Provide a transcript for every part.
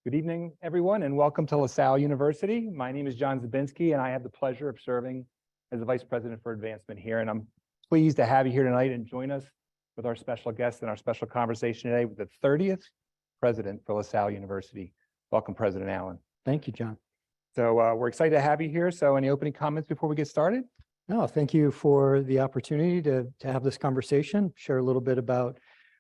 Good evening, everyone, and welcome to LaSalle University. My name is John Zabinski, and I have the pleasure of serving as the Vice President for Advancement here. And I'm pleased to have you here tonight and join us with our special guest and our special conversation today with the 30th President for LaSalle University. Welcome, President Allen. Thank you, John. So we're excited to have you here. So any opening comments before we get started? No, thank you for the opportunity to have this conversation, share a little bit about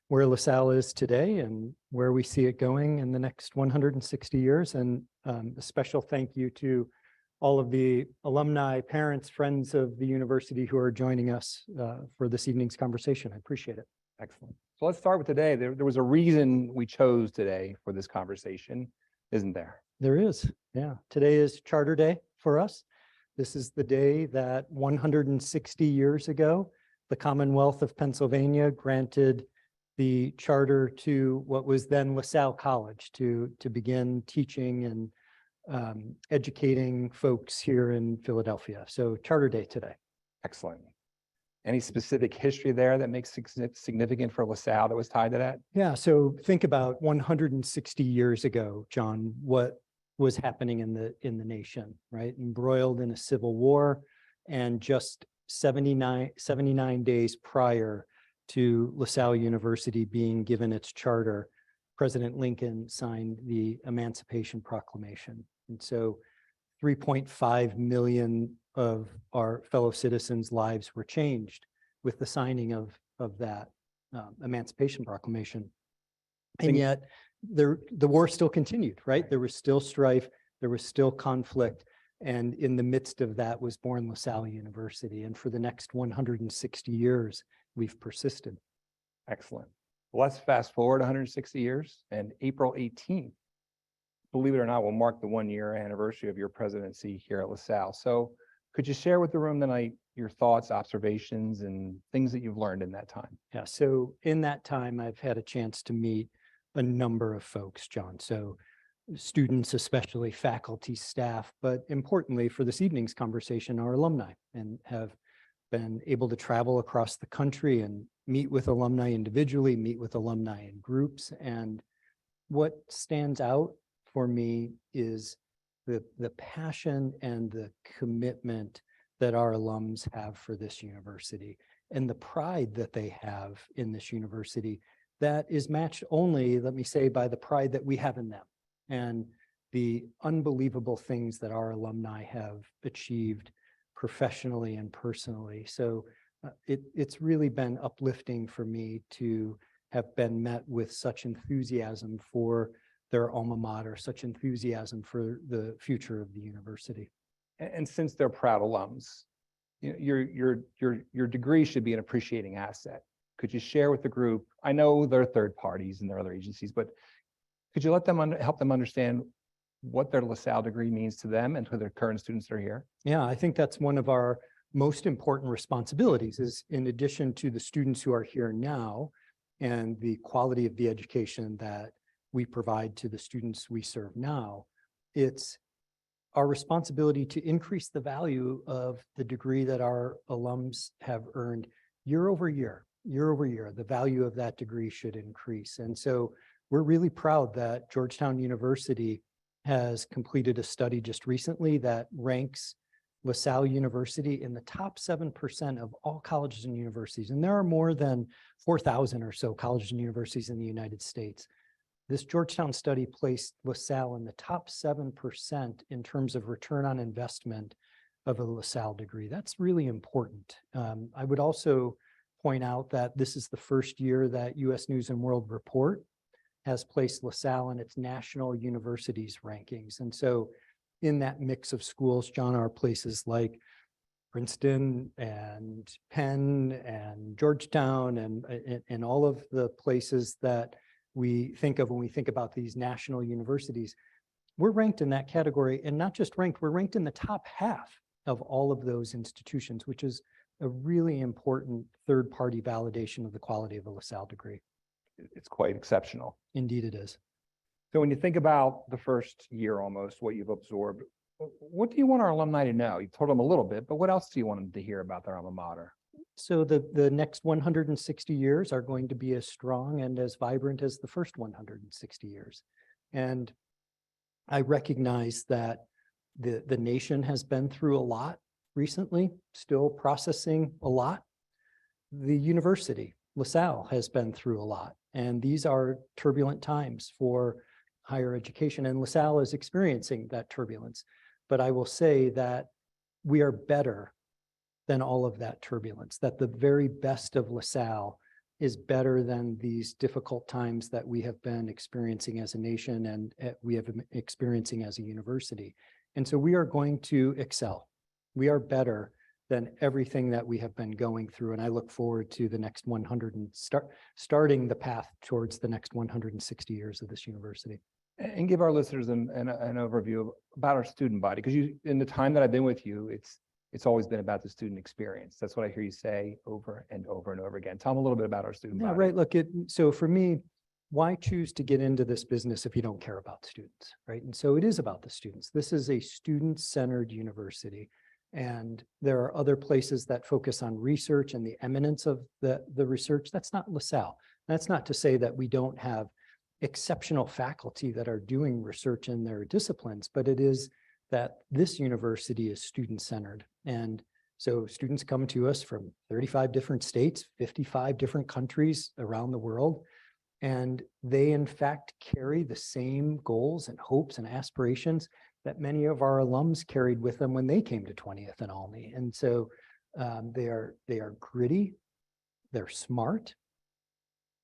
where LaSalle is today and where we see it going in the next 160 years. And a special thank you to all of the alumni, parents, friends of the university who are joining us for this evening's conversation. I appreciate it. Excellent. So let's start with today. There was a reason we chose today for this conversation, isn't there? There is, yeah. Today is Charter Day for us. This is the day that 160 years ago, the Commonwealth of Pennsylvania granted the charter to what was then LaSalle College to begin teaching and educating folks here in Philadelphia. So Charter Day today. Excellent. Any specific history there that makes it significant for LaSalle that was tied to that? Yeah, so think about 160 years ago, John, what was happening in the nation, right? Embroiled in a civil war, and just 79 days prior to LaSalle University being given its charter, President Lincoln signed the Emancipation Proclamation. And so 3.5 million of our fellow citizens' lives were changed with the signing of that Emancipation Proclamation. And yet the war still continued, right? There was still strife, there was still conflict. And in the midst of that was born LaSalle University. And for the next 160 years, we've persisted. Excellent. Well, let's fast forward 160 years, and April 18th, believe it or not, will mark the 1-year anniversary of your presidency here at LaSalle. So could you share with the room tonight your thoughts, observations, and things that you've learned in that time? Yeah, so in that time, I've had a chance to meet a number of folks, John. So students, especially faculty, staff, but importantly for this evening's conversation, our alumni, and have been able to travel across the country and meet with alumni individually, meet with alumni in groups. And what stands out for me is the passion and the commitment that our alums have for this university and the pride that they have in this university that is matched only, let me say, by the pride that we have in them and the unbelievable things that our alumni have achieved professionally and personally. So it's really been uplifting for me to have been met with such enthusiasm for their alma mater, such enthusiasm for the future of the university. And since they're proud alums, your degree should be an appreciating asset. Could you share with the group? I know there are third parties and there are other agencies, but could you let them help them understand what their LaSalle degree means to them and to their current students that are here? Yeah, I think that's one of our most important responsibilities is, in addition to the students who are here now and the quality of the education that we provide to the students we serve now, it's our responsibility to increase the value of the degree that our alums have earned year over year. The value of that degree should increase. And so we're really proud that Georgetown University has completed a study just recently that ranks LaSalle University in the top 7% of all colleges and universities. And there are more than 4,000 or so colleges and universities in the United States. This Georgetown study placed LaSalle in the top 7% in terms of return on investment of a LaSalle degree. That's really important. I would also point out that this is the first year that U.S. News and World Report has placed LaSalle in its national universities rankings. And so in that mix of schools, John, are places like Princeton and Penn and Georgetown and all of the places that we think of when we think about these national universities. We're ranked in that category, and not just ranked, we're ranked in the top half of all of those institutions, which is a really important third-party validation of the quality of a LaSalle degree. It's quite exceptional. Indeed it is. So when you think about the first year almost, what you've absorbed, what do you want our alumni to know? You've told them a little bit, but what else do you want them to hear about their alma mater? So the next 160 years are going to be as strong and as vibrant as the first 160 years. And I recognize that the nation has been through a lot recently, still processing a lot. The university, LaSalle, has been through a lot, and these are turbulent times for higher education, and LaSalle is experiencing that turbulence. But I will say that we are better than all of that turbulence, that the very best of LaSalle is better than these difficult times that we have been experiencing as a nation and we have been experiencing as a university. And so we are going to excel. We are better than everything that we have been going through. And I look forward to the next 100 and starting the path towards the next 160 years of this university. And give our listeners an overview about our student body, because in the time that I've been with you, it's always been about the student experience. That's what I hear you say over and over and over again. Tell them a little bit about our student body. Right. Look, so for me, why choose to get into this business if you don't care about students, right? And so it is about the students. This is a student-centered university. And there are other places that focus on research and the eminence of the research. That's not LaSalle. That's not to say that we don't have exceptional faculty that are doing research in their disciplines, but it is that this university is student-centered. And so students come to us from 35 different states, 55 different countries around the world, and they in fact carry the same goals and hopes and aspirations that many of our alums carried with them when they came to 20th and Olney. And so they are gritty, they're smart,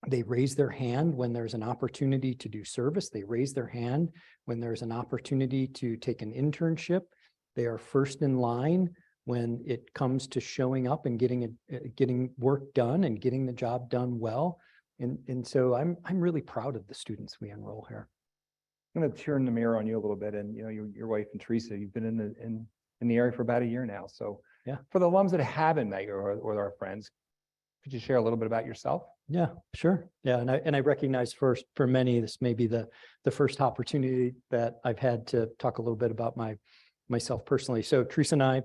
they raise their hand when there's an opportunity to do service. They raise their hand when there's an opportunity to take an internship. They are first in line when it comes to showing up and getting work done and getting the job done well. And so I'm really proud of the students we enroll here. I'm going to turn the mirror on you a little bit, and your wife and Teresa, you've been in the area for about a year now. So yeah, for the alums that haven't met you or our friends, could you share a little bit about yourself? Yeah, sure. Yeah, and I recognize first for many, this may be the first opportunity that I've had to talk a little bit about myself personally. So Teresa and I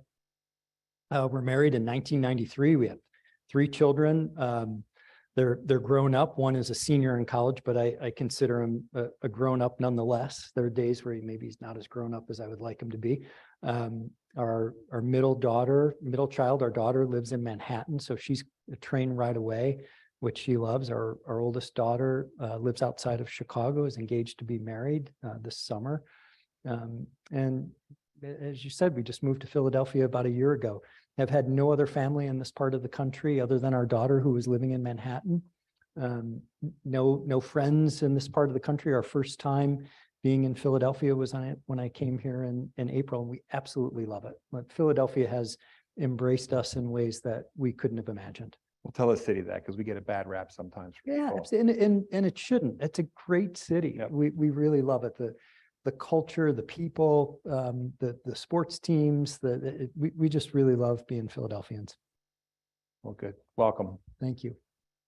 were married in 1993. We have 3 children. They're grown up. One is a senior in college, but I consider him a grown up nonetheless. There are days where he's not as grown up as I would like him to be. Our middle child, our daughter, lives in Manhattan, so she's a train ride away, which she loves. Our oldest daughter lives outside of Chicago, is engaged to be married this summer. And as you said, we just moved to Philadelphia about a year ago. Have had no other family in this part of the country other than our daughter, who was living in Manhattan. No friends in this part of the country. Our first time being in Philadelphia was when I came here in April, and we absolutely love it. But Philadelphia has embraced us in ways that we couldn't have imagined. Well, tell the city that, because we get a bad rap sometimes. Yeah, and it shouldn't. It's a great city. Yep. We really love it. The culture, the people, the sports teams, we just really love being Philadelphians. Well, good. Welcome. Thank you.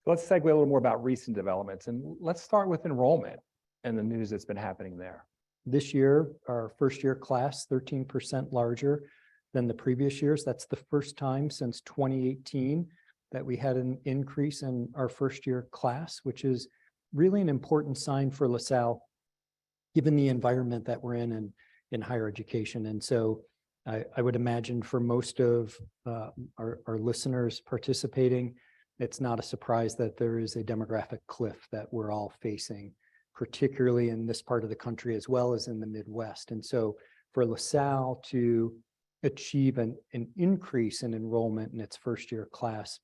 Let's segue a little more about recent developments, and let's start with enrollment and the news that's been happening there. This year, our first year class, 13% larger than the previous years. That's the first time since 2018 that we had an increase in our first year class, which is really an important sign for LaSalle, given the environment that we're in higher education. And so I would imagine for most of our listeners participating, it's not a surprise that there is a demographic cliff that we're all facing, particularly in this part of the country as well as in the Midwest. And so for LaSalle to achieve an increase in enrollment in its first year class,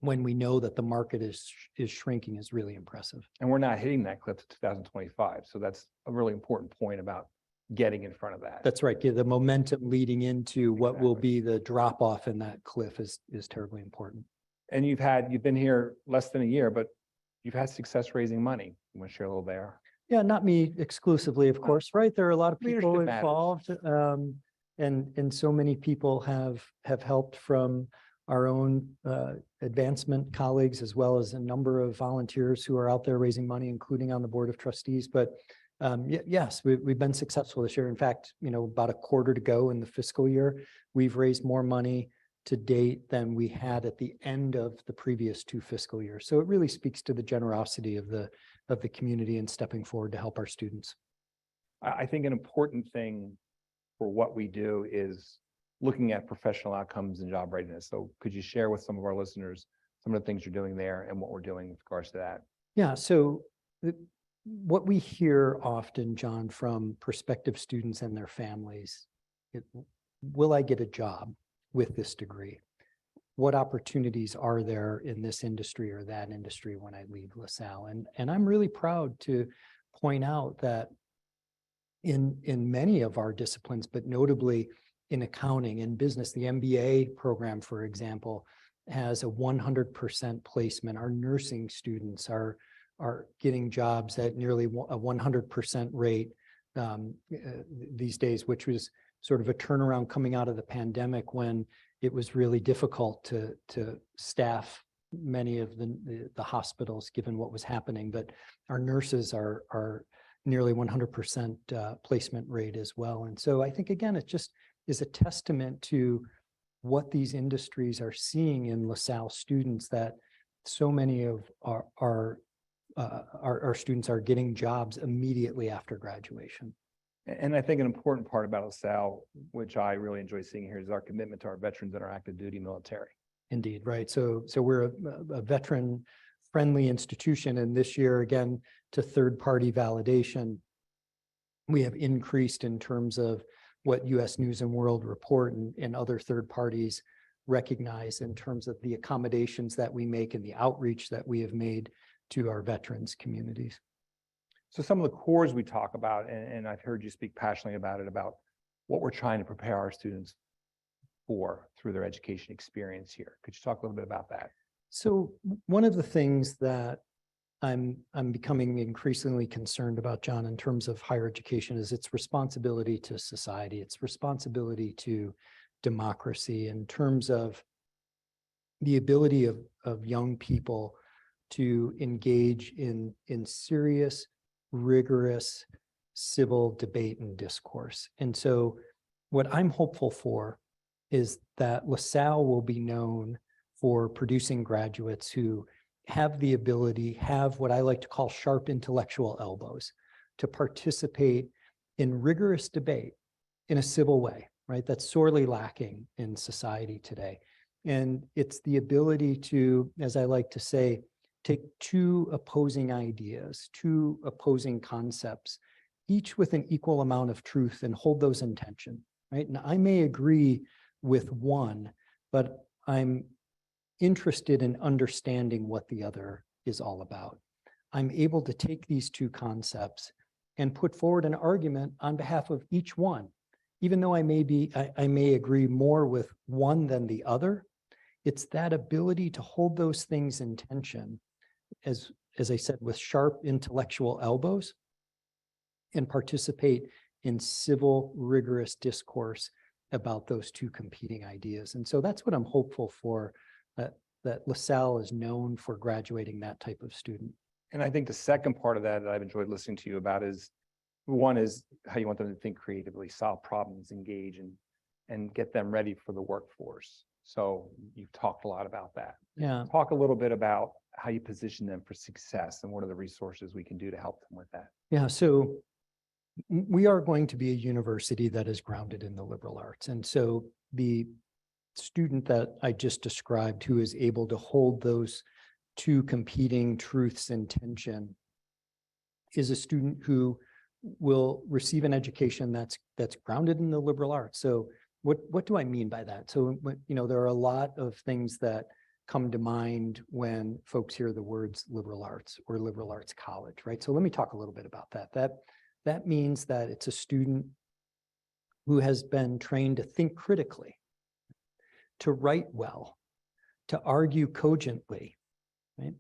when we know that the market is shrinking, is really impressive. And we're not hitting that cliff to 2025. So that's a really important point about getting in front of that. That's right. The momentum leading into what will Exactly. be the drop off in that cliff is terribly important. And you've been here less than a year, but you've had success raising money. You want to share a little there? Yeah, not me exclusively, of course, right? There are a lot of people Leadership matters. involved. And so many people have helped, from our own advancement colleagues, as well as a number of volunteers who are out there raising money, including on the Board of Trustees. But yes, we've been successful this year. In fact, about a quarter to go in the fiscal year, we've raised more money to date than we had at the end of the previous 2 fiscal years. So it really speaks to the generosity of the community and stepping forward to help our students. I think an important thing for what we do is looking at professional outcomes and job readiness. So could you share with some of our listeners some of the things you're doing there and what we're doing with regards to that? Yeah, so what we hear often, John, from prospective students and their families, will I get a job with this degree? What opportunities are there in this industry or that industry when I leave LaSalle? And I'm really proud to point out that in many of our disciplines, but notably in accounting and business, the MBA program, for example, has a 100% placement. Our nursing students are getting jobs at nearly a 100% rate these days, which was sort of a turnaround coming out of the pandemic when it was really difficult to staff many of the hospitals given what was happening. But our nurses are nearly 100% placement rate as well. And so I think, again, it just is a testament to what these industries are seeing in LaSalle students, that so many of our students are getting jobs immediately after graduation. And I think an important part about LaSalle, which I really enjoy seeing here, is our commitment to our veterans and our active duty military. Indeed, right. So we're a veteran-friendly institution, and this year, again, to third-party validation, we have increased in terms of what U.S. News and World Report and other third parties recognize in terms of the accommodations that we make and the outreach that we have made to our veterans communities. So some of the cores we talk about, and I've heard you speak passionately about it, about what we're trying to prepare our students for through their education experience here. Could you talk a little bit about that? So one of the things that I'm becoming increasingly concerned about, John, in terms of higher education is its responsibility to society, its responsibility to democracy, in terms of the ability of young people to engage in serious, rigorous civil debate and discourse. And so what I'm hopeful for is that LaSalle will be known for producing graduates who have the ability, have what I like to call sharp intellectual elbows, to participate in rigorous debate in a civil way, right? That's sorely lacking in society today. And it's the ability to, as I like to say, take two opposing ideas, two opposing concepts, each with an equal amount of truth, and hold those in tension, right? And I may agree with one, but I'm interested in understanding what the other is all about. I'm able to take these two concepts and put forward an argument on behalf of each one. Even though I may agree more with one than the other, it's that ability to hold those things in tension, as I said, with sharp intellectual elbows, and participate in civil, rigorous discourse about those two competing ideas. And so that's what I'm hopeful for, that LaSalle is known for graduating that type of student. And I think the second part of that I've enjoyed listening to you about is, one is how you want them to think creatively, solve problems, engage, and get them ready for the workforce. So you've talked a lot about that. Yeah. Talk a little bit about how you position them for success and what are the resources we can do to help them with that. Yeah, so we are going to be a university that is grounded in the liberal arts. And so the student that I just described, who is able to hold those two competing truths in tension, is a student who will receive an education that's grounded in the liberal arts. So what do I mean by that? So, there are a lot of things that come to mind when folks hear the words liberal arts or liberal arts college, right? So let me talk a little bit about that. That means that it's a student who has been trained to think critically, to write well, to argue cogently, right?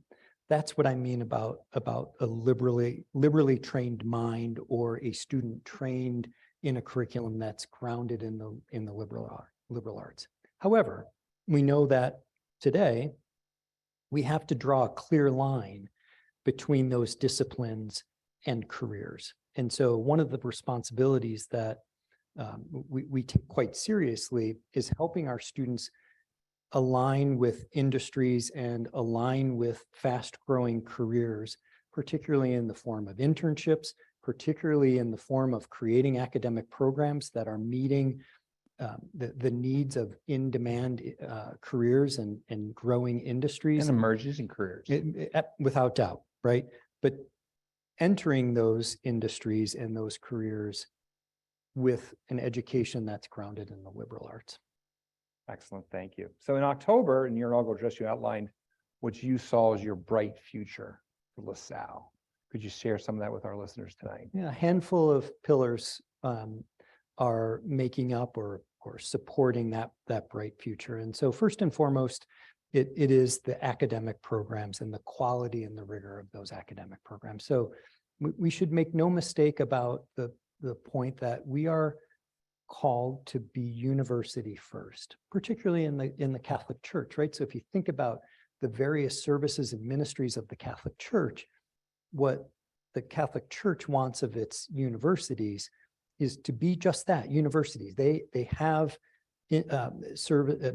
That's what I mean about a liberally trained mind, or a student trained in a curriculum that's grounded in the liberal arts. However, we know that today we have to draw a clear line between those disciplines and careers. And so one of the responsibilities that we take quite seriously is helping our students align with industries and align with fast-growing careers, particularly in the form of internships, particularly in the form of creating academic programs that are meeting the needs of in-demand careers and growing industries. And emerging careers. Without doubt, right? But entering those industries and those careers with an education that's grounded in the liberal arts. Excellent, thank you. So in October, in your inaugural address, you outlined what you saw as your bright future for LaSalle. Could you share some of that with our listeners tonight? Yeah, a handful of pillars are making up or supporting that bright future. And so first and foremost, it is the academic programs and the quality and the rigor of those academic programs. So we should make no mistake about the point that we are called to be university first, particularly in the Catholic Church, right? So if you think about the various services and ministries of the Catholic Church, what the Catholic Church wants of its universities is to be just that, universities. They have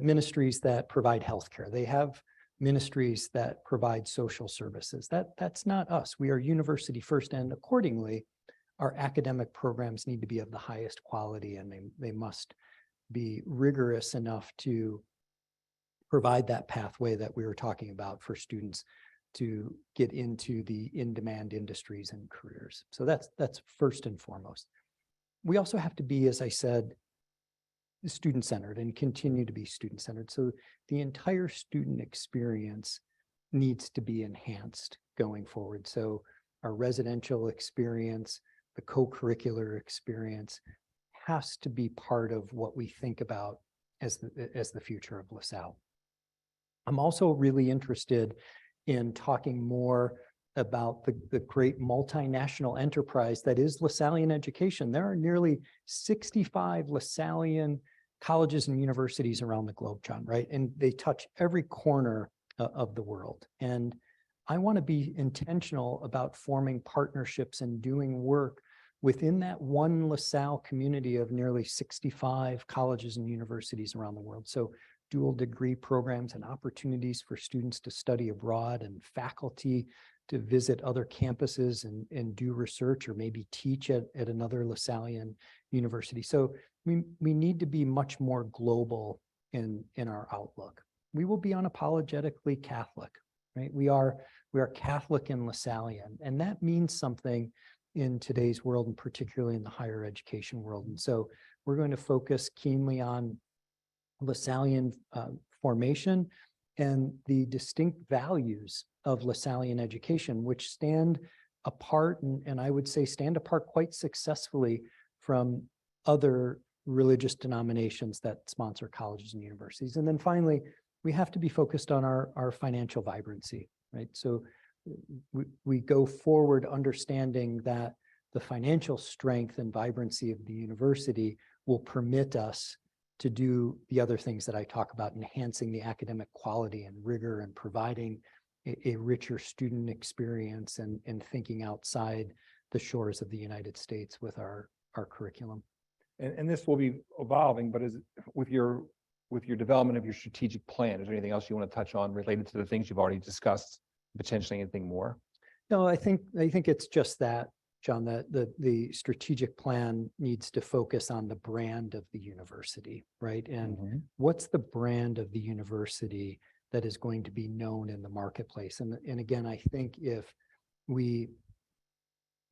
ministries that provide healthcare. They have ministries that provide social services. That's not us. We are university first, and accordingly, our academic programs need to be of the highest quality, and they must be rigorous enough to provide that pathway that we were talking about for students to get into the in-demand industries and careers. So that's first and foremost. We also have to be, as I said, student-centered and continue to be student-centered. So the entire student experience needs to be enhanced going forward. So our residential experience, the co-curricular experience has to be part of what we think about as the future of LaSalle. I'm also really interested in talking more about the great multinational enterprise that is Lasallian education. There are nearly 65 Lasallian colleges and universities around the globe, John, right? And they touch every corner of the world. And I want to be intentional about forming partnerships and doing work within that one LaSalle community of nearly 65 colleges and universities around the world. So dual degree programs and opportunities for students to study abroad and faculty to visit other campuses and do research or maybe teach at another Lasallian university. So we need to be much more global in our outlook. We will be unapologetically Catholic, right? We are Catholic and Lasallian, and that means something in today's world, and particularly in the higher education world. And so we're going to focus keenly on Lasallian formation and the distinct values of Lasallian education, which stand apart, and I would say stand apart quite successfully from other religious denominations that sponsor colleges and universities. And then finally, we have to be focused on our financial vibrancy, right? So we go forward understanding that the financial strength and vibrancy of the university will permit us to do the other things that I talk about, enhancing the academic quality and rigor and providing a richer student experience and thinking outside the shores of the United States with our curriculum. And this will be evolving, but with your development of your strategic plan, is there anything else you want to touch on related to the things you've already discussed, potentially anything more? No, I think it's just that, John, that the strategic plan needs to focus on the brand of the university, right? And what's the brand of the university that is going to be known in the marketplace? And again, I think if we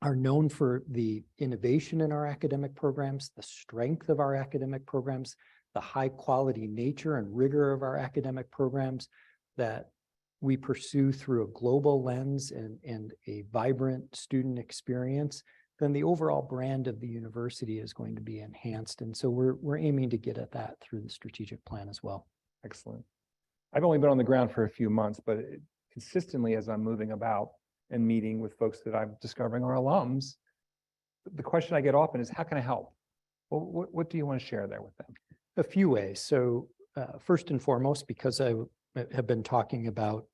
are known for the innovation in our academic programs, the strength of our academic programs, the high quality nature and rigor of our academic programs that we pursue through a global lens and a vibrant student experience, then the overall brand of the university is going to be enhanced. And so we're aiming to get at that through the strategic plan as well. Excellent. I've only been on the ground for a few months, but consistently as I'm moving about and meeting with folks that I'm discovering are alums, the question I get often is, how can I help? Well, what do you want to share there with them? A few ways. So first and foremost, because I have been talking about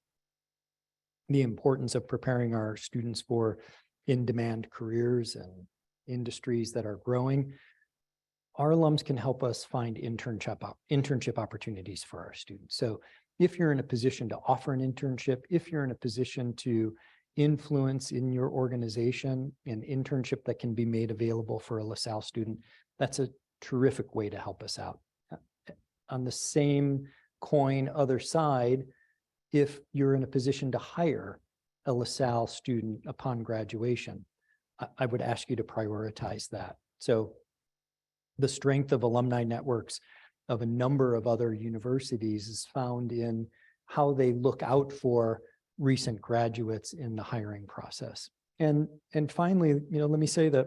the importance of preparing our students for in-demand careers and industries that are growing, our alums can help us find internship opportunities for our students. So if you're in a position to offer an internship, if you're in a position to influence in your organization, an internship that can be made available for a LaSalle student, that's a terrific way to help us out. On the same coin, other side, if you're in a position to hire a LaSalle student upon graduation, I would ask you to prioritize that. So the strength of alumni networks of a number of other universities is found in how they look out for recent graduates in the hiring process. And finally, let me say that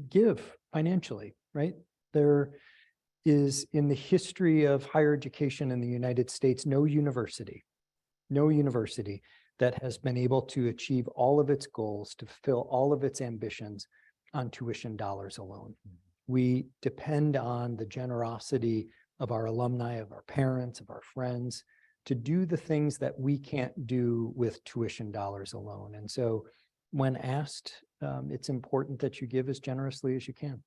give financially, right? There is, in the history of higher education in the United States, no university that has been able to achieve all of its goals, to fulfill all of its ambitions on tuition dollars alone. We depend on the generosity of our alumni, of our parents, of our friends, to do the things that we can't do with tuition dollars alone. And so when asked, it's important that you give as generously as you can.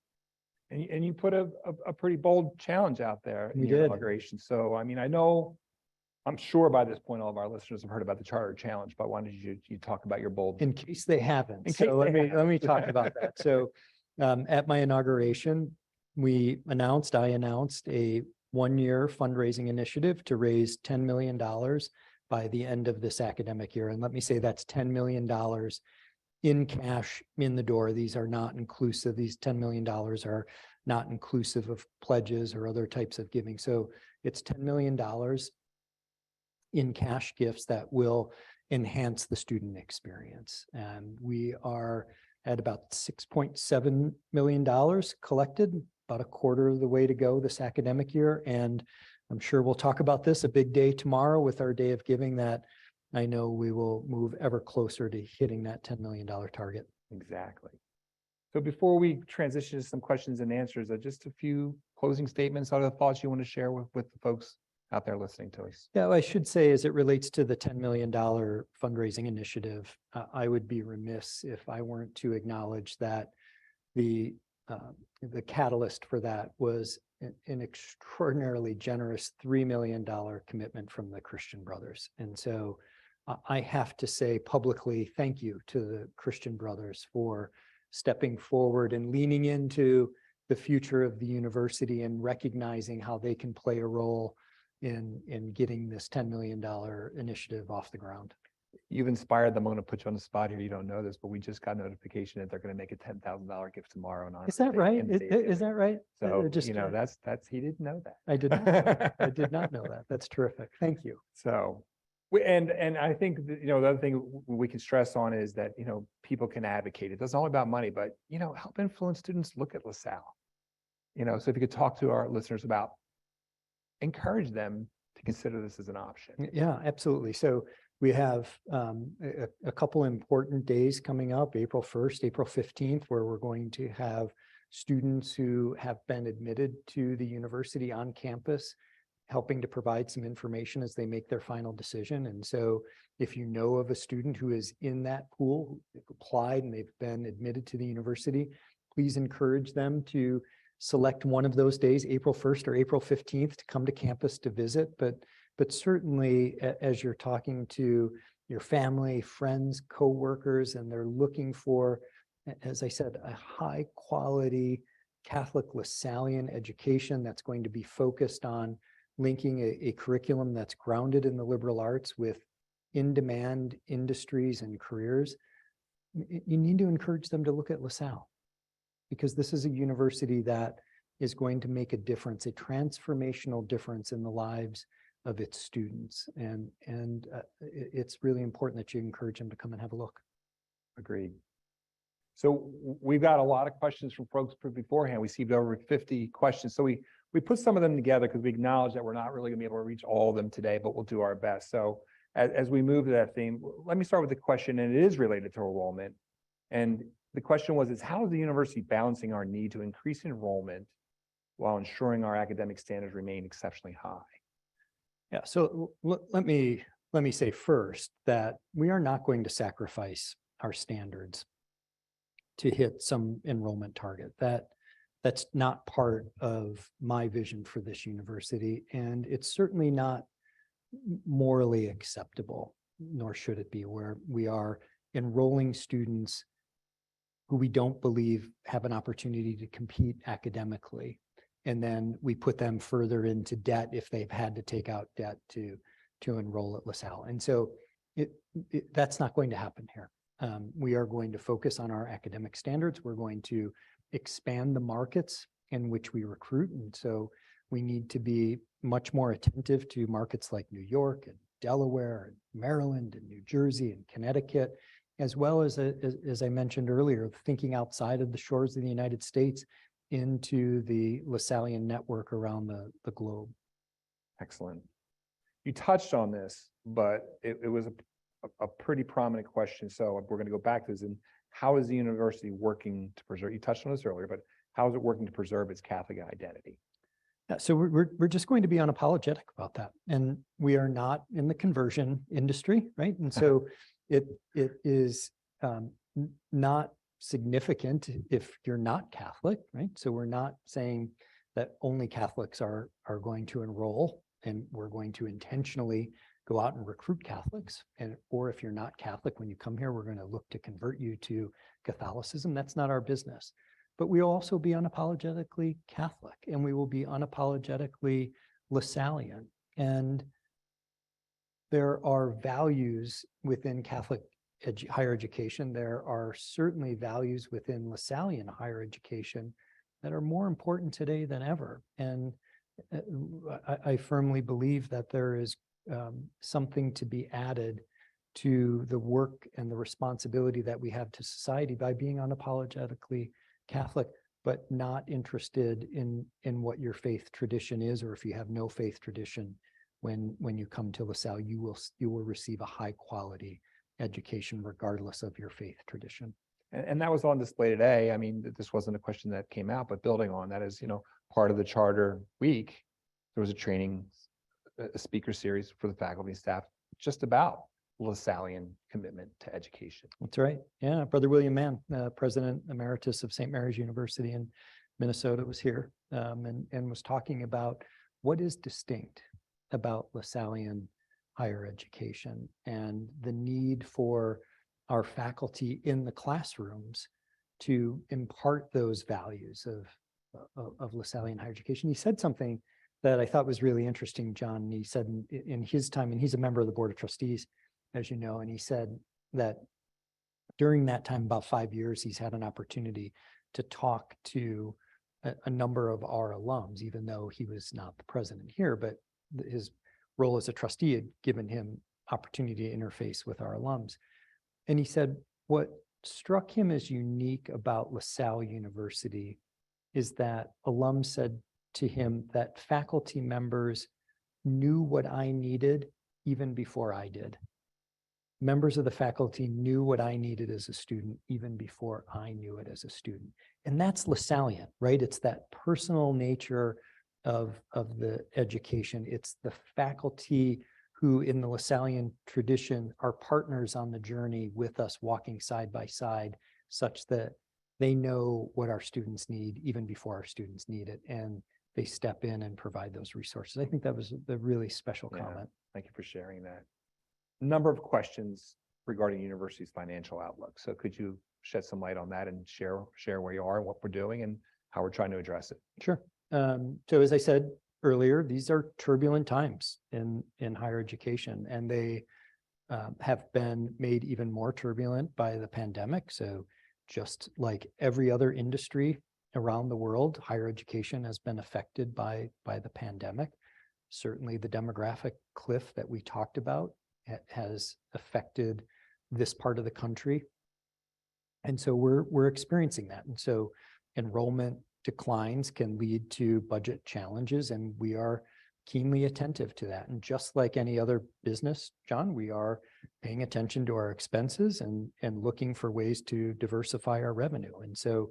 And you put a pretty bold challenge out there in your inauguration. So, I mean, I'm sure by this point, all of our listeners have heard about the Charter Challenge, but why don't you talk about your bold? In case they haven't. In case So let they me talk about that. So at my inauguration, I announced a one-year fundraising initiative to raise $10 million by the end of this academic year. And let me say that's $10 million in cash in the door. These are not inclusive. These $10 million are not inclusive of pledges or other types of giving. So it's $10 million in cash gifts that will enhance the student experience. And we are at about $6.7 million collected, about a quarter of the way to go this academic year. And I'm sure we'll talk about this, a big day tomorrow with our day of giving, that I know we will move ever closer to hitting that $10 million target. Exactly. So before we transition to some questions and answers, just a few closing statements, other thoughts you want to share with the folks out there listening to us? Yeah, I should say, as it relates to the $10 million fundraising initiative, I would be remiss if I weren't to acknowledge that the catalyst for that was an extraordinarily generous $3 million commitment from the Christian Brothers. And so I have to say publicly, thank you to the Christian Brothers for stepping forward and leaning into the future of the university and recognizing how they can play a role in getting this $10 million initiative off the ground. You've inspired them. I'm going to put you on the spot here. You don't know this, but we just got notification that they're going to make a $10,000 gift tomorrow. Is that right? Is that right? So, that's, he didn't know that. I did not. I did not know that. That's terrific. Thank you. So, and I think, the other thing we can stress on is that, people can advocate. It doesn't all about money, but, help influence students look at LaSalle. So if you could talk to our listeners about, encourage them to consider this as an option. Yeah, absolutely. So we have a couple important days coming up, April 1st, April 15th, where we're going to have students who have been admitted to the university on campus, helping to provide some information as they make their final decision. And so if you know of a student who is in that pool, they've applied and they've been admitted to the university, please encourage them to select one of those days, April 1st or April 15th, to come to campus to visit. But certainly, as you're talking to your family, friends, coworkers, and they're looking for, as I said, a high quality Catholic Lasallian education that's going to be focused on linking a curriculum that's grounded in the liberal arts with in-demand industries and careers, you need to encourage them to look at LaSalle, because this is a university that is going to make a difference, a transformational difference in the lives of its students. And it's really important that you encourage them to come and have a look. Agreed. So we've got a lot of questions from folks beforehand. We received over 50 questions. So we put some of them together because we acknowledge that we're not really gonna be able to reach all of them today, but we'll do our best. So as we move to that theme, let me start with the question, and it is related to enrollment. And the question was, how is the university balancing our need to increase enrollment while ensuring our academic standards remain exceptionally high? Yeah, so let me say first that we are not going to sacrifice our standards to hit some enrollment target. That's not part of my vision for this university, and it's certainly not morally acceptable. nor should it be, where we are enrolling students who we don't believe have an opportunity to compete academically. And then we put them further into debt if they've had to take out debt to enroll at LaSalle. And so that's not going to happen here. We are going to focus on our academic standards. We're going to expand the markets in which we recruit. And so we need to be much more attentive to markets like New York and Delaware and Maryland and New Jersey and Connecticut, as well as I mentioned earlier, thinking outside of the shores of the United States into the LaSallian network around the globe. Excellent. You touched on this, but it was a pretty prominent question. So we're going to go back to this. And how is the university working to preserve, you touched on this earlier, but how is it working to preserve its Catholic identity? So we're just going to be unapologetic about that. And we are not in the conversion industry, right? And so it is not significant if you're not Catholic, right? So we're not saying that only Catholics are going to enroll, and we're going to intentionally go out and recruit Catholics. Or if you're not Catholic, when you come here, we're going to look to convert you to Catholicism. That's not our business. But we'll also be unapologetically Catholic, and we will be unapologetically LaSallian. And there are values within Catholic higher education. There are certainly values within LaSallian higher education that are more important today than ever. And I firmly believe that there is something to be added to the work and the responsibility that we have to society by being unapologetically Catholic, but not interested in what your faith tradition is, or if you have no faith tradition, when you come to LaSalle, you will receive a high quality education regardless of your faith tradition. And that was on display today. I mean, this wasn't a question that came out, but building on that is, part of the charter week, there was a training, a speaker series for the faculty and staff just about LaSallian commitment to education. That's right. Yeah, Brother William Mann, President Emeritus of St. Mary's University in Minnesota, was here and was talking about what is distinct about LaSallian higher education and the need for our faculty in the classrooms to impart those values of LaSallian higher education. He said something that I thought was really interesting, John. He said in his time, and he's a member of the Board of Trustees, as you know, and he said that during that time, about 5 years, he's had an opportunity to talk to a number of our alums, even though he was not the president here, but his role as a trustee had given him opportunity to interface with our alums. And he said, what struck him as unique about LaSalle University is that alums said to him that faculty members knew what I needed even before I did. Members of the faculty knew what I needed as a student even before I knew it as a student. And that's LaSallian, right? It's that personal nature of the education. It's the faculty who in the LaSallian tradition are partners on the journey with us, walking side by side, such that they know what our students need even before our students need it. And they step in and provide those resources. I think that was a really special comment. Thank you for sharing that. Number of questions regarding the university's financial outlook. So could you shed some light on that and share where you are and what we're doing and how we're trying to address it? Sure. So as I said earlier, these are turbulent times in higher education, and they have been made even more turbulent by the pandemic. So just like every other industry around the world, higher education has been affected by the pandemic. Certainly the demographic cliff that we talked about has affected this part of the country. And so we're experiencing that. And so enrollment declines can lead to budget challenges, and we are keenly attentive to that. And just like any other business, John, we are paying attention to our expenses and looking for ways to diversify our revenue. And so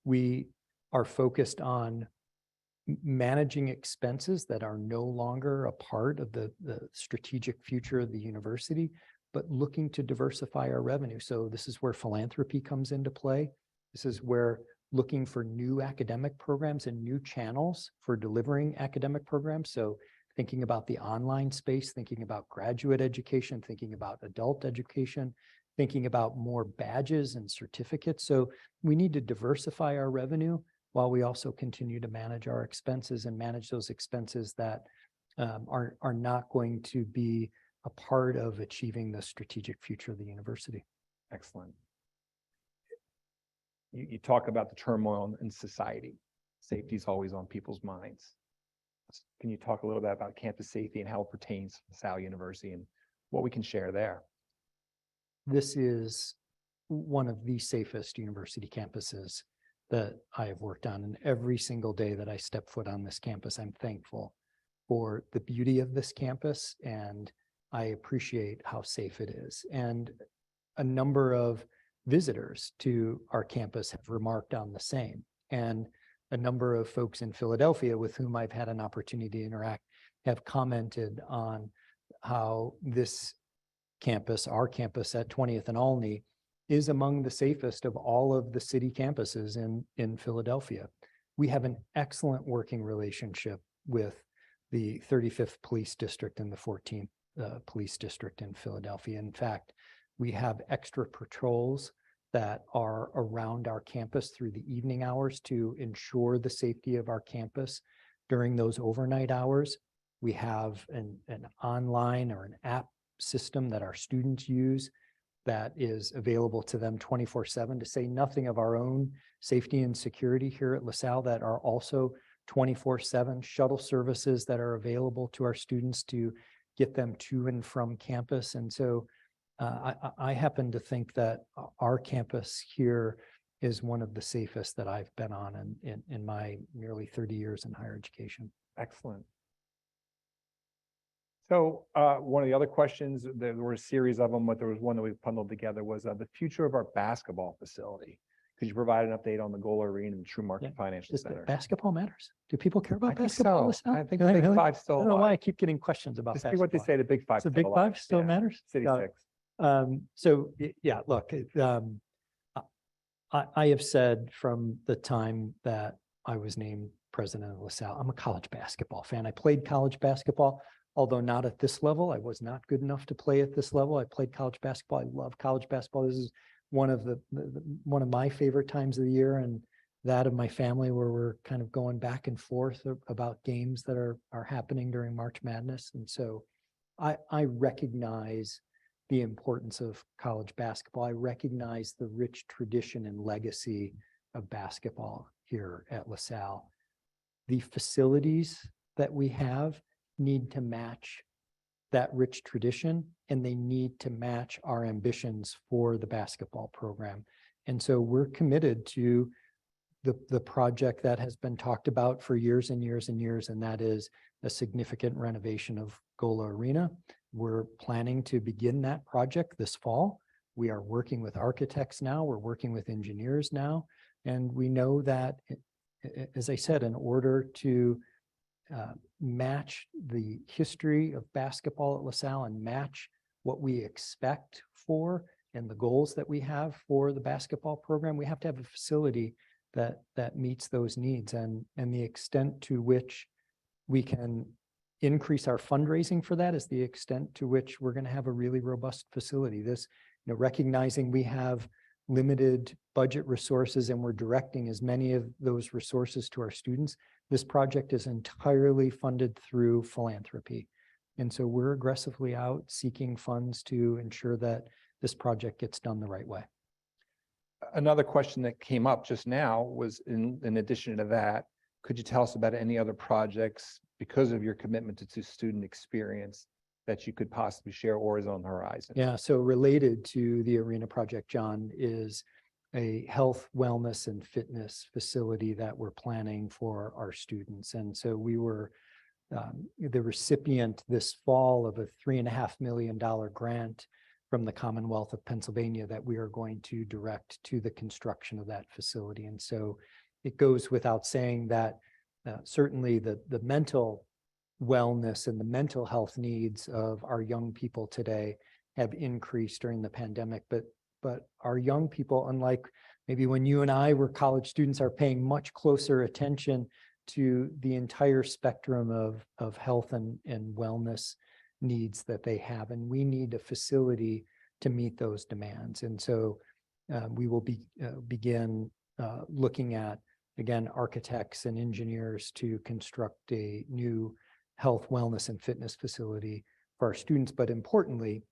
we are focused on managing expenses that are no longer a part of the strategic future of the university, but looking to diversify our revenue. So this is where philanthropy comes into play. This is where looking for new academic programs and new channels for delivering academic programs. So thinking about the online space, thinking about graduate education, thinking about adult education, thinking about more badges and certificates. So we need to diversify our revenue while we also continue to manage our expenses and manage those expenses that are not going to be a part of achieving the strategic future of the university. Excellent. You talk about the turmoil in society. Safety is always on people's minds. Can you talk a little bit about campus safety and how it pertains to Salle University and what we can share there? This is one of the safest university campuses that I have worked on. And every single day that I step foot on this campus, I'm thankful for the beauty of this campus, and I appreciate how safe it is. And a number of visitors to our campus have remarked on the same. And a number of folks in Philadelphia with whom I've had an opportunity to interact have commented on how this campus, our campus at 20th and Olney, is among the safest of all of the city campuses in Philadelphia. We have an excellent working relationship with the 35th Police District and the 14th Police District in Philadelphia. In fact, we have extra patrols that are around our campus through the evening hours to ensure the safety of our campus during those overnight hours. We have an online or an app system that our students use that is available to them 24/7, to say nothing of our own safety and security here at LaSalle that are also 24/7 shuttle services that are available to our students to get them to and from campus. And so I happen to think that our campus here is one of the safest that I've been on in my nearly 30 years in higher education. Excellent. So one of the other questions, there were a series of them, but there was one that we bundled together, was the future of our basketball facility. Could you provide an update on the Gola Arena and True Market Financial Does Center? basketball matters? Do people care about I think basketball? so. I think Do they Big really? Five I still don't know why I alive. keep getting questions about Just basketball. see what they say, the Big Five. So Big Five still matters? City Got it. Six. Yeah, look, I have said from the time that I was named president of LaSalle, I'm a college basketball fan. I played college basketball, although not at this level. I was not good enough to play at this level. I played college basketball. I love college basketball. This is one of one of my favorite times of the year, and that of my family, where we're kind of going back and forth about games that are happening during March Madness. And so I recognize the importance of college basketball. I recognize the rich tradition and legacy of basketball here at LaSalle. The facilities that we have need to match that rich tradition, and they need to match our ambitions for the basketball program. And so we're committed to the project that has been talked about for years and years and years, and that is a significant renovation of Gola Arena. We're planning to begin that project this fall. We are working with architects now, we're working with engineers now, and we know that, as I said, in order to match the history of basketball at LaSalle and match what we expect for and the goals that we have for the basketball program, we have to have a facility that meets those needs, and the extent to which we can increase our fundraising for that is the extent to which we're going to have a really robust facility. This, recognizing we have limited budget resources and we're directing as many of those resources to our students, this project is entirely funded through philanthropy. And so we're aggressively out seeking funds to ensure that this project gets done the right way. Another question that came up just now was, in addition to that, could you tell us about any other projects, because of your commitment to student experience, that you could possibly share or is on the horizon? Yeah, so related to the arena project, John, is a health, wellness, and fitness facility that we're planning for our students. And so we were the recipient this fall of a $3.5 million grant from the Commonwealth of Pennsylvania that we are going to direct to the construction of that facility. And so it goes without saying that certainly the mental wellness and the mental health needs of our young people today have increased during the pandemic, but our young people, unlike maybe when you and I were college students, are paying much closer attention to the entire spectrum of health and wellness needs that they have. And we need a facility to meet those demands. And so we will begin looking at, again, architects and engineers to construct a new health, wellness, and fitness facility for our students. But importantly,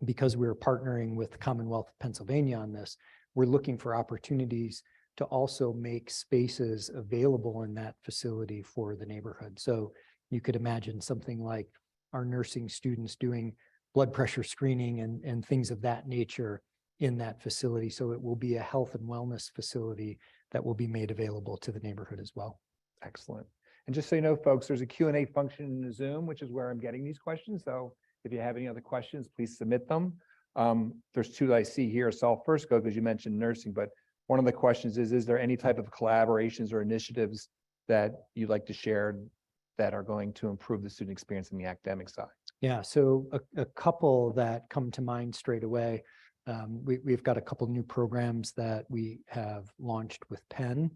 because we're partnering with the Commonwealth of Pennsylvania on this, we're looking for opportunities to also make spaces available in that facility for the neighborhood. So you could imagine something like our nursing students doing blood pressure screening and things of that nature in that facility. So it will be a health and wellness facility that will be made available to the neighborhood as well. Excellent. And just so you know, folks, there's a Q&A function in the Zoom, which is where I'm getting these questions. So if you have any other questions, please submit them. There's two that I see here. So I'll first go because you mentioned nursing, but one of the questions is there any type of collaborations or initiatives that you'd like to share that are going to improve the student experience on the academic side? Yeah, so a couple that come to mind straight away. We've got a couple new programs that we have launched with Penn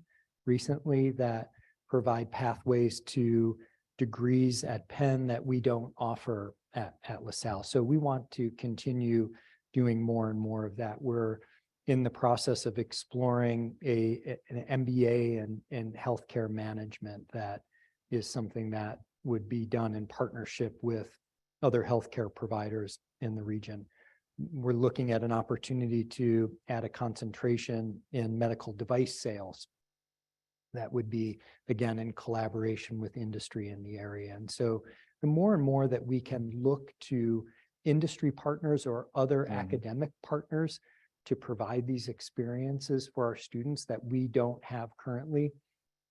recently that provide pathways to degrees at Penn that we don't offer at LaSalle. So we want to continue doing more and more of that. We're in the process of exploring an MBA in healthcare management that is something that would be done in partnership with other healthcare providers in the region. We're looking at an opportunity to add a concentration in medical device sales that would be, again, in collaboration with industry in the area. And so the more and more that we can look to industry partners or other academic partners to provide these experiences for our students that we don't have currently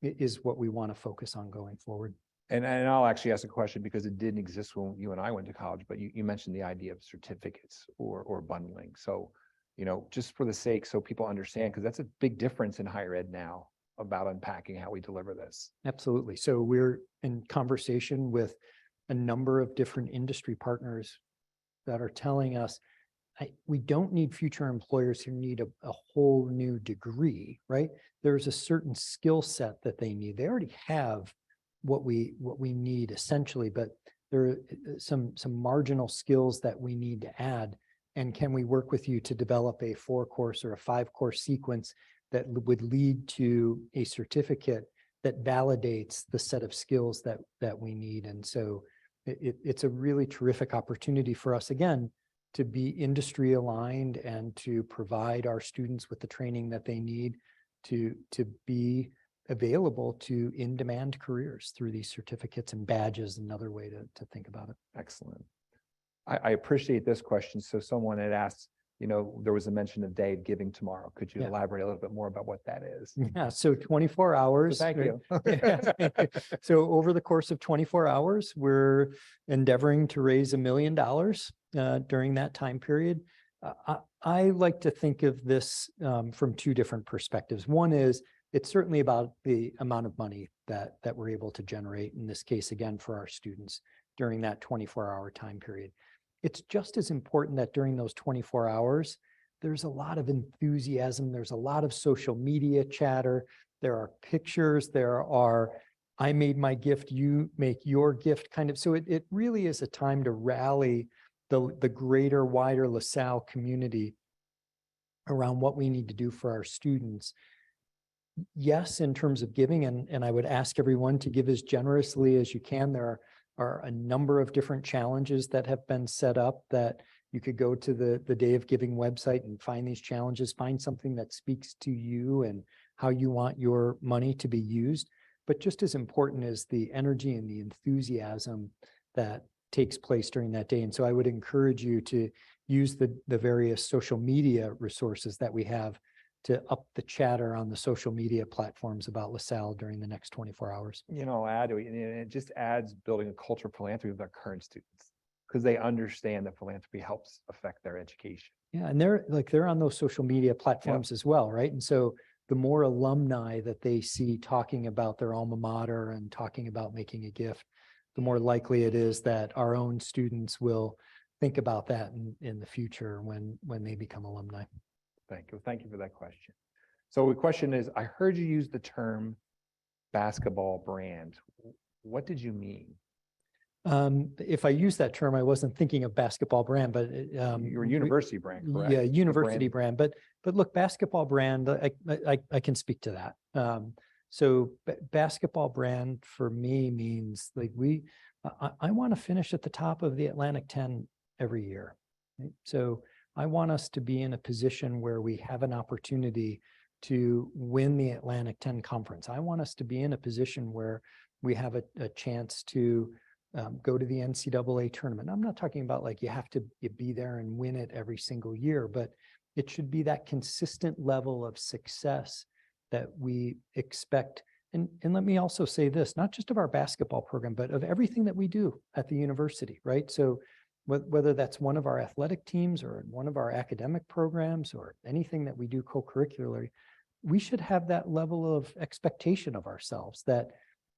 is what we want to focus on going forward. And I'll actually ask a question because it didn't exist when you and I went to college, but you mentioned the idea of certificates or bundling. So, just for the sake, so people understand, because that's a big difference in higher ed now about unpacking how we deliver this. Absolutely. So we're in conversation with a number of different industry partners that are telling us, we don't need future employers who need a whole new degree, right? There's a certain skill set that they need. They already have what we need essentially, but there are some marginal skills that we need to add. And can we work with you to develop a 4-course or a 5-course sequence that would lead to a certificate that validates the set of skills that we need? And so it's a really terrific opportunity for us, again, to be industry aligned and to provide our students with the training that they need to be available to in-demand careers through these certificates and badges, another way to think about it. Excellent. I appreciate this question. So someone had asked, there was a mention of Day of Giving tomorrow. Could you elaborate a little bit more about what that is? Yeah, so 24 hours. So thank you. So over the course of 24 hours, we're endeavoring to raise $1 million during that time period. I like to think of this from two different perspectives. One is it's certainly about the amount of money that we're able to generate, in this case, again, for our students during that 24-hour time period. It's just as important that during those 24 hours, there's a lot of enthusiasm. There's a lot of social media chatter. There are pictures. There are, I made my gift, you make your gift kind of. So it really is a time to rally the greater, wider LaSalle community around what we need to do for our students. Yes, in terms of giving, and I would ask everyone to give as generously as you can. There are a number of different challenges that have been set up that you could go to the Day of Giving website and find these challenges, find something that speaks to you and how you want your money to be used. But just as important is the energy and the enthusiasm that takes place during that day. And so I would encourage you to use the various social media resources that we have to up the chatter on the social media platforms about LaSalle during the next 24 hours. I'll add to it, and it just adds building a culture of philanthropy with our current students because they understand that philanthropy helps affect their education. Yeah, and they're on those social media platforms as well, right? And so the more alumni that they see talking about their alma mater and talking about making a gift, the more likely it is that our own students will think about that in the future when they become alumni. Thank you. Thank you for that question. So the question is, I heard you use the term basketball brand. What did you mean? If I use that term, I wasn't thinking of basketball brand, but Your university brand, correct? yeah, Or university brand? brand. But look, basketball brand, I can speak to that. So basketball brand for me means like I want to finish at the top of the Atlantic 10 every year. Right? So I want us to be in a position where we have an opportunity to win the Atlantic 10 conference. I want us to be in a position where we have a chance to go to the NCAA tournament. I'm not talking about like you have to be there and win it every single year, but it should be that consistent level of success that we expect. And let me also say this, not just of our basketball program, but of everything that we do at the university, right? So whether that's one of our athletic teams or one of our academic programs or anything that we do co-curricularly, we should have that level of expectation of ourselves that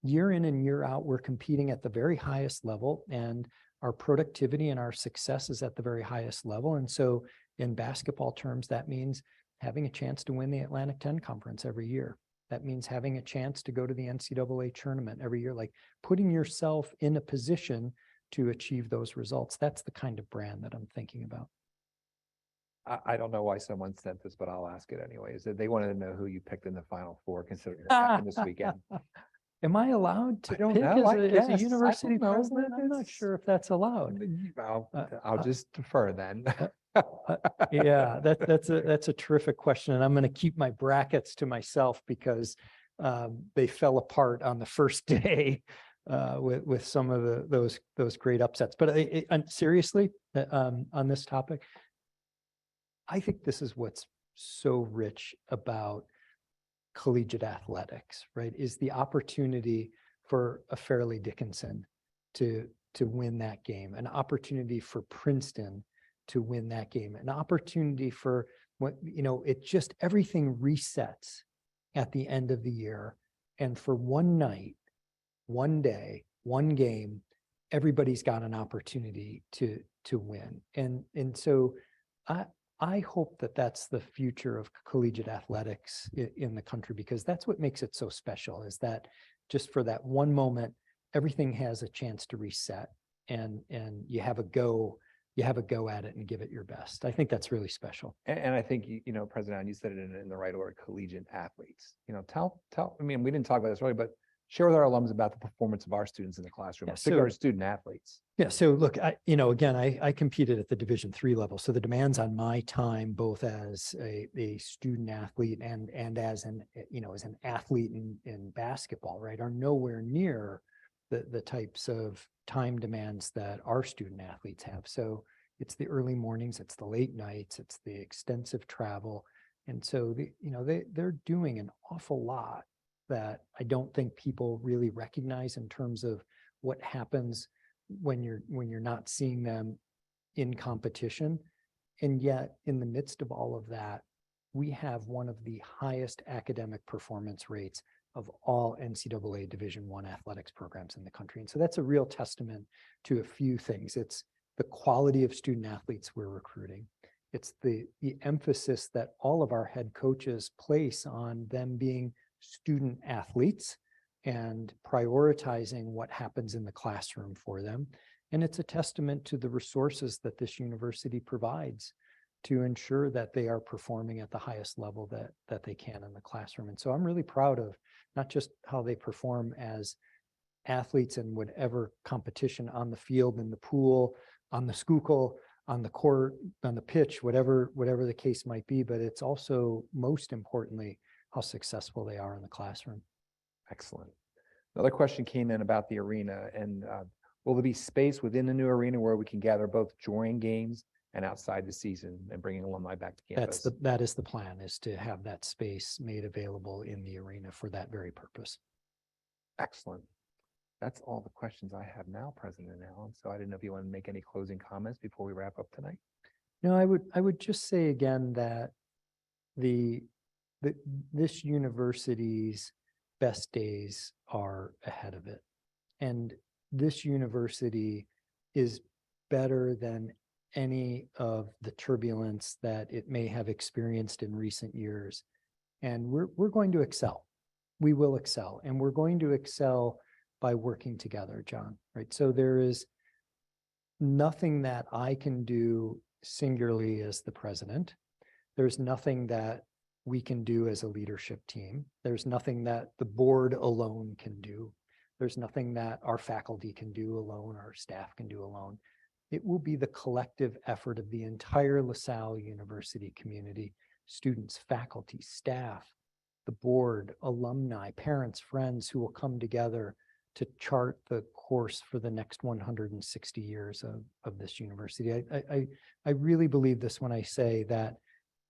year in and year out, we're competing at the very highest level and our productivity and our success is at the very highest level. And so in basketball terms, that means having a chance to win the Atlantic 10 conference every year. That means having a chance to go to the NCAA tournament every year, like putting yourself in a position to achieve those results. That's the kind of brand that I'm thinking about. I don't know why someone sent this, but I'll ask it anyways. They wanted to know who you picked in the Final Four, considering it happened this weekend. Am I allowed to I don't pick know, I as a guess. I university don't know, president? but I'm not it's- sure if that's allowed. I'll just defer then. Yeah, that's a terrific question, and I'm going to keep my brackets to myself because they fell apart on the first day with some of those great upsets. But and seriously, on this topic, I think this is what's so rich about collegiate athletics, right? Is the opportunity for a Fairleigh Dickinson to win that game, an opportunity for Princeton to win that game, an opportunity for what, it just everything resets at the end of the year. And for one night, one day, one game, everybody's got an opportunity to win. And so I hope that that's the future of collegiate athletics in the country, because that's what makes it so special, is that just for that one moment, everything has a chance to reset and you have a go at it and give it your best. I think that's really special. And I think, President Allen, you said it in the right order, collegiate athletes. I mean, we didn't talk about this earlier, but share with our alums about the performance of our students in the classroom, Yeah, particularly our student athletes. Yeah. So look, again, I competed at the Division III level. So the demands on my time, both as a student athlete and as an athlete in basketball, right, are nowhere near the types of time demands that our student athletes have. So it's the early mornings, it's the late nights, it's the extensive travel. And so they're doing an awful lot that I don't think people really recognize in terms of what happens when you're not seeing them in competition. And yet in the midst of all of that, we have one of the highest academic performance rates of all NCAA Division I athletics programs in the country. And so that's a real testament to a few things. It's the quality of student athletes we're recruiting. It's the emphasis that all of our head coaches place on them being student athletes and prioritizing what happens in the classroom for them. And it's a testament to the resources that this university provides to ensure that they are performing at the highest level that they can in the classroom. And so I'm really proud of not just how they perform as athletes in whatever competition on the field, in the pool, on the Schuylkill, on the court, on the pitch, whatever the case might be, but it's also most importantly, how successful they are in the classroom. Excellent. Another question came in about the arena, and will there be space within the new arena where we can gather both during games and outside the season and bringing alumni back to campus? That is the plan, is to have that space made available in the arena for that very purpose. Excellent. That's all the questions I have now, President Allen. So I didn't know if you want to make any closing comments before we wrap up tonight. No, I would just say again that this university's best days are ahead of it. And this university is better than any of the turbulence that it may have experienced in recent years. And we're going to excel. we will excel, and we're going to excel by working together, John, right? So there is nothing that I can do singularly as the president. There's nothing that we can do as a leadership team. There's nothing that the board alone can do. There's nothing that our faculty can do alone, our staff can do alone. It will be the collective effort of the entire LaSalle University community, students, faculty, staff, the board, alumni, parents, friends who will come together to chart the course for the next 160 years of this university. I really believe this when I say that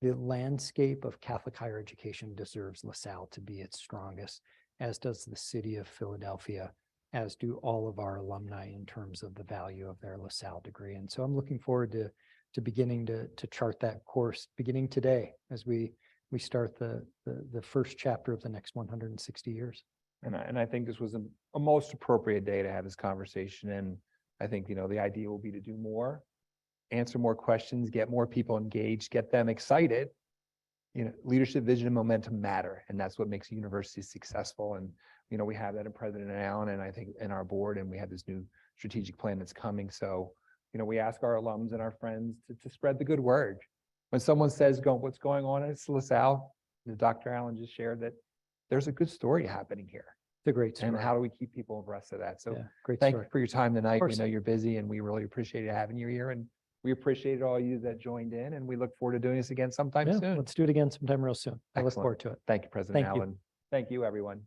the landscape of Catholic higher education deserves LaSalle to be its strongest, as does the city of Philadelphia, as do all of our alumni in terms of the value of their LaSalle degree. And so I'm looking forward to beginning to chart that course beginning today as we start the first chapter of the next 160 years. And I think this was a most appropriate day to have this conversation. And I think, the idea will be to do more, answer more questions, get more people engaged, get them excited. Leadership, vision, and momentum matter. And that's what makes a university successful. And, we have that in President Allen, and I think in our board, and we have this new strategic plan that's coming. So, we ask our alums and our friends to spread the good word. When someone says, what's going on at LaSalle, Dr. Allen just shared that there's a good story happening here. It's a great story. And how do we keep people abreast of that? So yeah, great thank story. you for your time tonight. We course. know you're busy, and we really appreciate having you here. And we appreciate all you that joined in, and we look forward to doing this again sometime Yeah, soon. let's do it again sometime real soon. I look Excellent. forward to it. Thank you, President Thank you. Allen. Thank you, everyone.